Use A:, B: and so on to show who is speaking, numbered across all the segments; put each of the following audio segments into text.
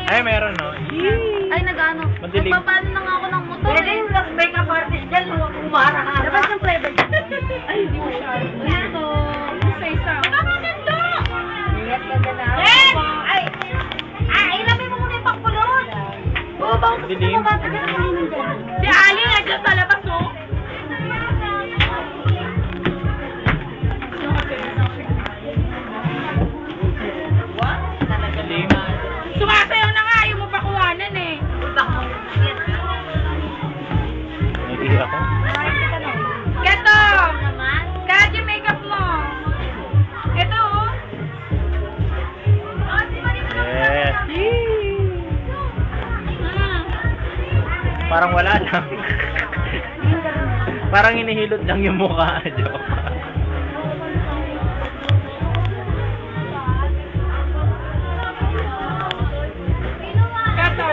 A: Ay, meron, no?
B: Ay, nag-ano.
A: Madilim.
B: Nagpapalo na nga ako ng motor.
C: Pwede yung makeup artist dyan, umara-hara.
B: Dapat yung private. Ay, hindi mo siya. Ito. Isa-isa. Nakakaganda!
C: Ingat ka dyan na.
B: Yes! Ay! Ilamin mo muna yung pangkulot. Oo, bakit gusto
A: Dilim.
B: mo ba? Tagal na kanina dyan. Si Ali nga dyan sa labas, oh.
A: Dilim.
B: Sumasayaw na nga, ayaw mo pa kuhanan eh.
A: Nag-ihi ako.
B: Keto! Kahit yung makeup mo. Ito, oh.
A: Yes. Parang wala lang. Parang hinihilot lang yung mukha. Joke.
B: Keto.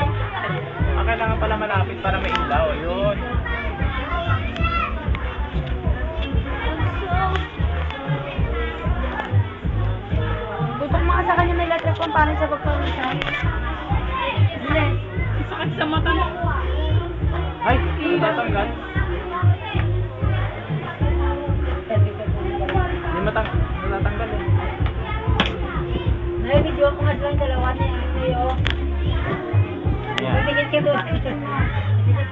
A: Kailangan pala malapit para may ilaw. Yun.
B: Butok mga sa kanya may letter kung paano sa pagpawisan. Bilis. Sakit sa mata mo.
A: Ay, tatanggal. Hindi matatanggal eh.
C: Nai-video ko nga silang dalawa na yan. Kuya, oh.
A: Yan.
C: Matigit ka doon. Matigit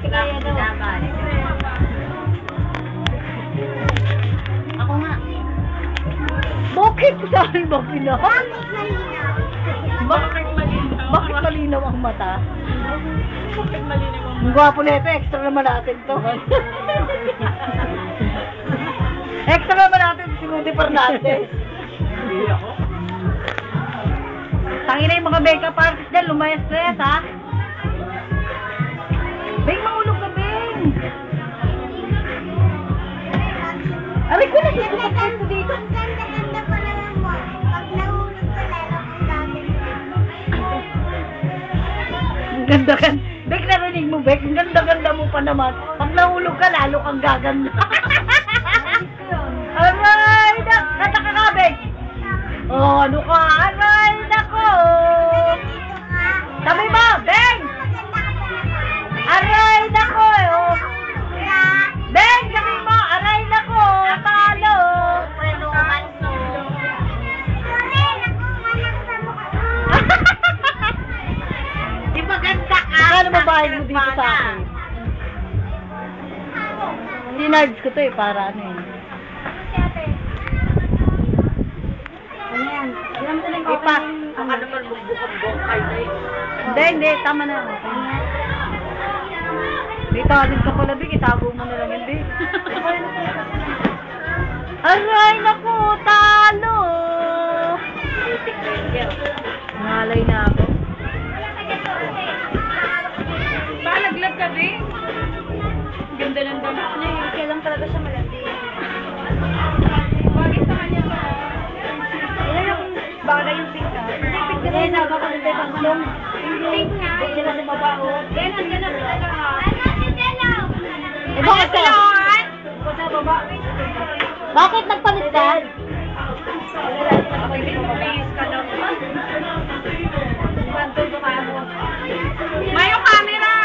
C: ka kaya daw.
B: Ako nga.
C: Bakit saan ba pinahan?
B: Bakit malinaw?
C: Bakit malinaw ang mata?
B: Bakit malinaw ang
C: Ang gwapo na ito, extra naman natin to. Extra naman natin, sinuti par natin.
A: Hindi ako.
C: Tangin na yung mga makeup artist dyan, lumayas-layas ha. Bing, mahulog ka, Bing! Aray ko, nagsusukat ko dito.
D: Ang ganda-ganda pa naman mo. Pag nahulog ka, lalo kang gaganda.
C: Ang ganda ka. Bek, narinig mo, Bek? Ang ganda-ganda mo pa naman. Pag nahulog ka, lalo kang gaganda. Aray! Nataka ka, Bek! Oh, ano ka? Aray! Nako!
D: Dito nga.
C: Sabi mo, Beng!
D: Maganda ka pa naman.
C: Aray! Nako! Oh.
D: Kaya,
C: Beng! Sabi mo, aray! Nako! Talo!
B: Prenuman to.
D: sorry, nakumanak sa mukha.
B: Di maganda ka.
C: Kano mabayad mo dito sa akin? Dinards ko to eh, para ano eh.
D: Ano yan? Alam ko lang
C: Ipa.
B: Ang ano naman magbukang-bukay na eh.
C: Hindi, tama na. May talit ka pala, Big. Itago mo na lang yun, Big. Aray, naku, talo! Nalay na ako.
B: Palaglag ka din. Ganda ng damit niya eh.
D: Kaya lang talaga siya malandi.
B: Bagay sa kanya ba?
D: Ilan akong bagay yung pink ha? Hindi, pink na rin. Baka hindi pang long. Pink nga. Pink na sa baba o.
B: Ganon, ganon talaga.
D: Ano si Jello?
C: Eh, bakit ka?
D: Ako sa baba.
C: Bakit nagpalit ka?
B: Please ka daw. Mayo camera!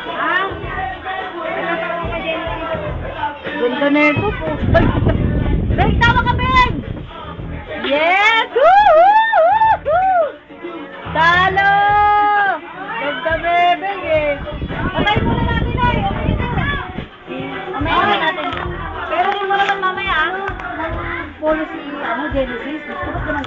B: Ah?
C: Ganda na ito po. Beng, tawa ka, Beng! Yes! Woo! Talo! Ganda, Beng eh. Patay muna natin ay. Okay na. Mamaya natin. Pero hindi mo naman mamaya ah. Policy, Genesis. Gusto ko naman